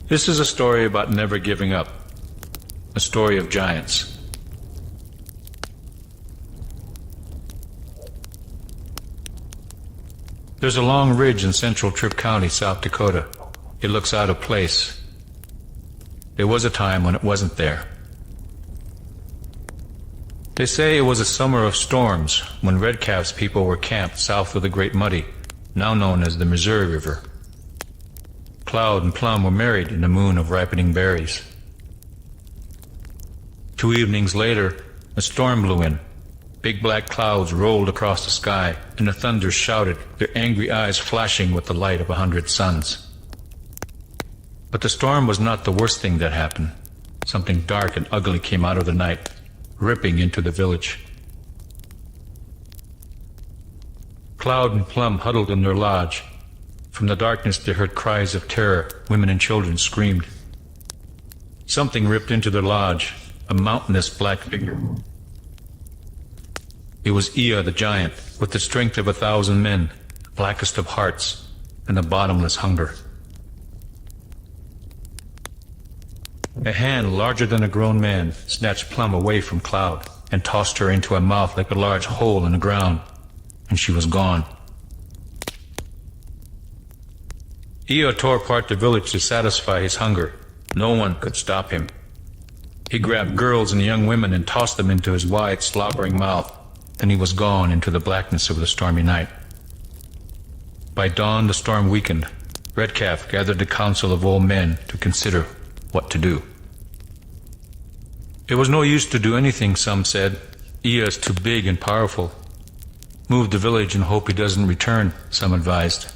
This is a story about never giving up, a story of giants. There's a long ridge in central Tripp County, South Dakota. It looks out of place. There was a time when it wasn't there. They say it was a summer of storms when Red Calf's people were camped south of the Great Muddy, now known as the Missouri River. Cloud and Plum were married in the moon of ripening berries. 2 evenings later, a storm blew in. Big black clouds rolled across the sky, and the thunders shouted, their angry eyes flashing with the light of 100 suns. But the storm was not the worst thing that happened. Something dark and ugly came out of the night, ripping into the village. Cloud and Plum huddled in their lodge. From the darkness they heard cries of terror. Women and children screamed. Something ripped into their lodge, a mountainous black figure. It was Ea the giant, with the strength of 1,000 men, blackest of hearts, and a bottomless hunger. A hand larger than a grown man snatched Plum away from Cloud and tossed her into a mouth like a large hole in the ground, and she was gone. Ea tore apart the village to satisfy his hunger. No one could stop him. He grabbed girls and young women and tossed them into his wide, slobbering mouth. Then he was gone into the blackness of the stormy night. By dawn, the storm weakened. Red Calf gathered the council of old men to consider what to do. It was no use to do anything, some said. Ea is too big and powerful. Move the village and hope he doesn't return, some advised.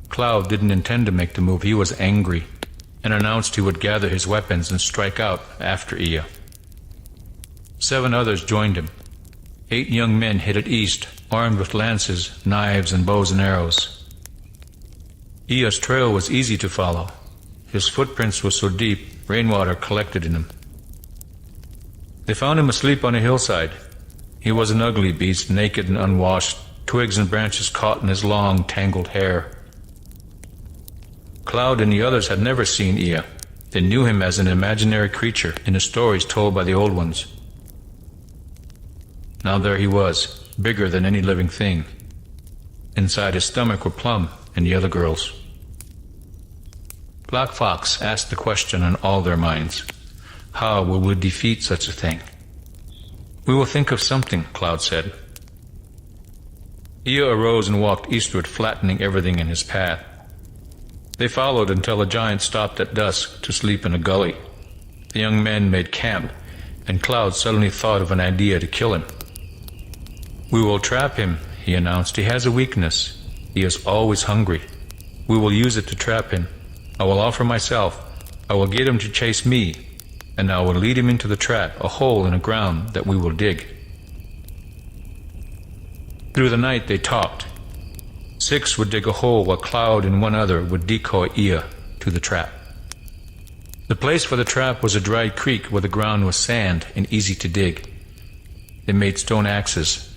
Cloud didn't intend to make the move. He was angry and announced he would gather his weapons and strike out after Ea. 7 others joined him. 8 young men headed east, armed with lances, knives, and bows and arrows. Ea's trail was easy to follow. His footprints were so deep, rainwater collected in them. They found him asleep on a hillside. He was an ugly beast, naked and unwashed, twigs and branches caught in his long, tangled hair. Cloud and the others had never seen Ea. They knew him as an imaginary creature in the stories told by the old ones. Now there he was, bigger than any living thing. Inside his stomach were Plum and the other girls. Black Fox asked the question on all their minds. How will we defeat such a thing? We will think of something, Cloud said. Ea arose and walked eastward, flattening everything in his path. They followed until the giant stopped at dusk to sleep in a gully. The young men made camp, and Cloud suddenly thought of an idea to kill him. We will trap him, he announced. He has a weakness. He is always hungry. We will use it to trap him. I will offer myself. I will get him to chase me, and I will lead him into the trap, a hole in the ground that we will dig. Through the night they talked. 6 would dig a hole while Cloud and 1 other would decoy Ea to the trap. The place for the trap was a dry creek where the ground was sand and easy to dig. They made stone axes.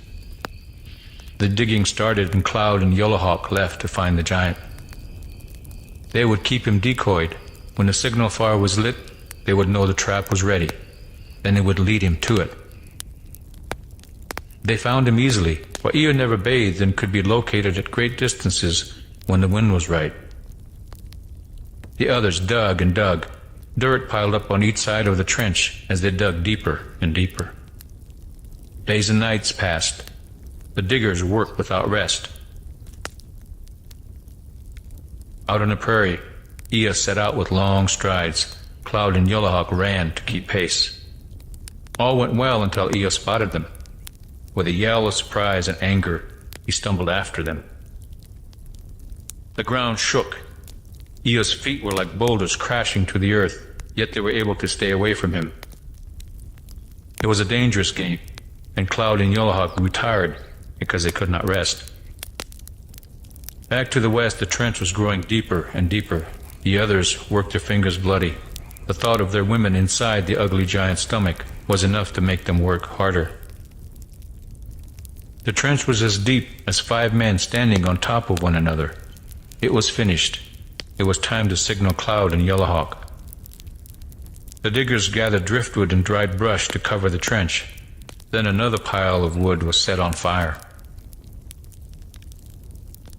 The digging started and Cloud and Yellowhawk left to find the giant. They would keep him decoyed. When the signal fire was lit, they would know the trap was ready. Then they would lead him to it. They found him easily, for Ea never bathed and could be located at great distances when the wind was right. The others dug and dug. Dirt piled up on each side of the trench as they dug deeper and deeper. Days and nights passed. The diggers worked without rest. Out on the prairie, Ea set out with long strides. Cloud and Yellowhawk ran to keep pace. All went well until Ea spotted them. With a yell of surprise and anger, he stumbled after them. The ground shook. Ea's feet were like boulders crashing to the earth, yet they were able to stay away from him. It was a dangerous game, and Cloud and Yellowhawk grew tired because they could not rest. Back to the west, the trench was growing deeper and deeper. The others worked their fingers bloody. The thought of their women inside the ugly giant's stomach was enough to make them work harder. The trench was as deep as 5 men standing on top of one another. It was finished. It was time to signal Cloud and Yellowhawk. The diggers gathered driftwood and dried brush to cover the trench. Then another pile of wood was set on fire.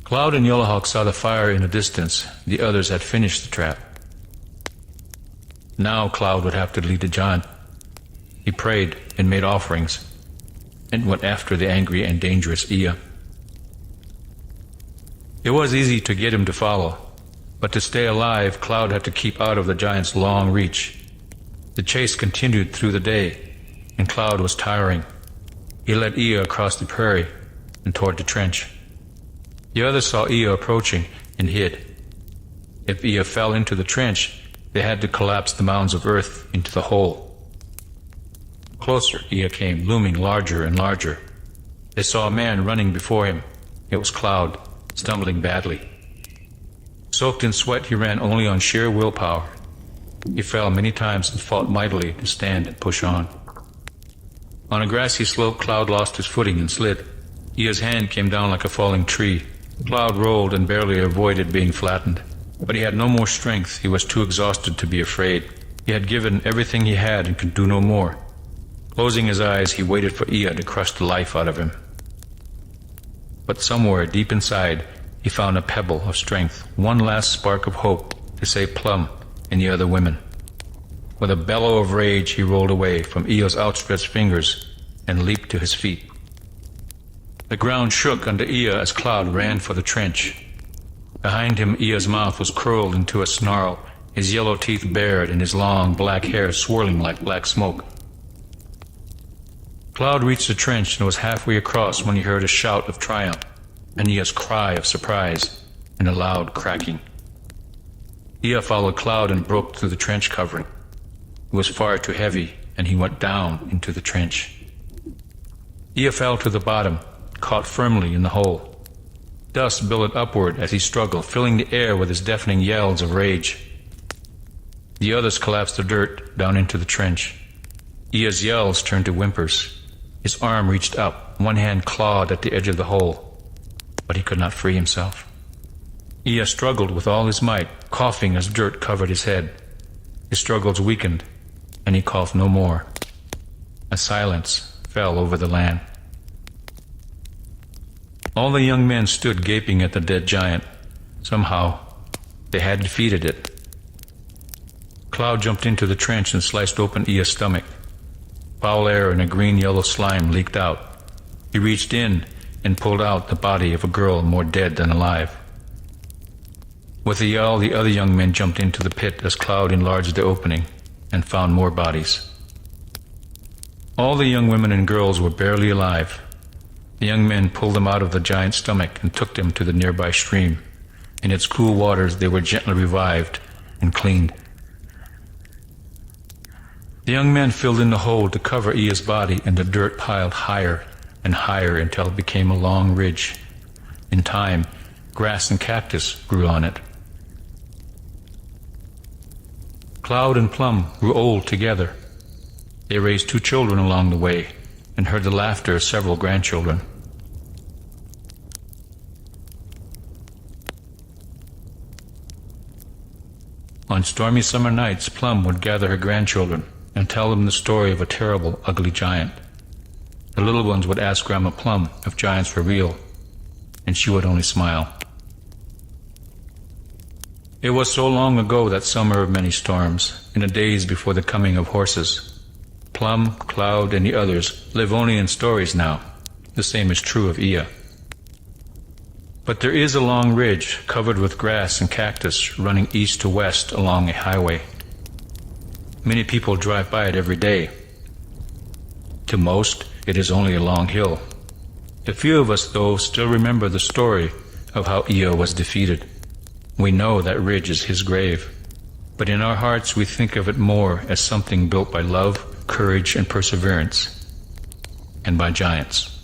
Cloud and Yellowhawk saw the fire in the distance. The others had finished the trap. Now Cloud would have to lead the giant. He prayed and made offerings, and went after the angry and dangerous Ea. It was easy to get him to follow, but to stay alive, Cloud had to keep out of the giant's long reach. The chase continued through the day, and Cloud was tiring. He led Ea across the prairie and toward the trench. The others saw Ea approaching and hid. If Ea fell into the trench, they had to collapse the mounds of earth into the hole. Closer Ea came, looming larger and larger. They saw a man running before him. It was Cloud, stumbling badly. Soaked in sweat, he ran only on sheer willpower. He fell many times and fought mightily to stand and push on. On a grassy slope, Cloud lost his footing and slid. Ea's hand came down like a falling tree. Cloud rolled and barely avoided being flattened. But he had no more strength. He was too exhausted to be afraid. He had given everything he had and could do no more. Closing his eyes, he waited for Ea to crush the life out of him. But somewhere deep inside, he found a pebble of strength, one last spark of hope to save Plum and the other women. With a bellow of rage, he rolled away from Ea's outstretched fingers and leaped to his feet. The ground shook under Ea as Cloud ran for the trench. Behind him, Ea's mouth was curled into a snarl, his yellow teeth bared and his long black hair swirling like black smoke. Cloud reached the trench and was halfway across when he heard a shout of triumph, and Ea's cry of surprise, and a loud cracking. Ea followed Cloud and broke through the trench covering. It was far too heavy, and he went down into the trench. Ea fell to the bottom, caught firmly in the hole. Dust billowed upward as he struggled, filling the air with his deafening yells of rage. The others collapsed the dirt down into the trench. Ea's yells turned to whimpers. His arm reached up, one hand clawed at the edge of the hole, but he could not free himself. Ea struggled with all his might, coughing as dirt covered his head. His struggles weakened, and he coughed no more. A silence fell over the land. All the young men stood gaping at the dead giant. Somehow, they had defeated it. Cloud jumped into the trench and sliced open Ea's stomach. Foul air and a green-yellow slime leaked out. He reached in and pulled out the body of a girl more dead than alive. With a yell, the other young men jumped into the pit as Cloud enlarged the opening and found more bodies. All the young women and girls were barely alive. The young men pulled them out of the giant's stomach and took them to the nearby stream. In its cool waters, they were gently revived and cleaned. The young men filled in the hole to cover Ea's body, and the dirt piled higher and higher until it became a long ridge. In time, grass and cactus grew on it. Cloud and Plum grew old together. They raised 2 children along the way and heard the laughter of several grandchildren. On stormy summer nights, Plum would gather her grandchildren and tell them the story of a terrible, ugly giant. The little ones would ask Grandma Plum if giants were real, and she would only smile. It was so long ago, that summer of many storms, in the days before the coming of horses. Plum, Cloud, and the others live only in stories now. The same is true of Ea. But there is a long ridge covered with grass and cactus running east to west along a highway. Many people drive by it every day. To most, it is only a long hill. A few of us, though, still remember the story of how Ea was defeated. We know that ridge is his grave, but in our hearts we think of it more as something built by love, courage, and perseverance, and by giants.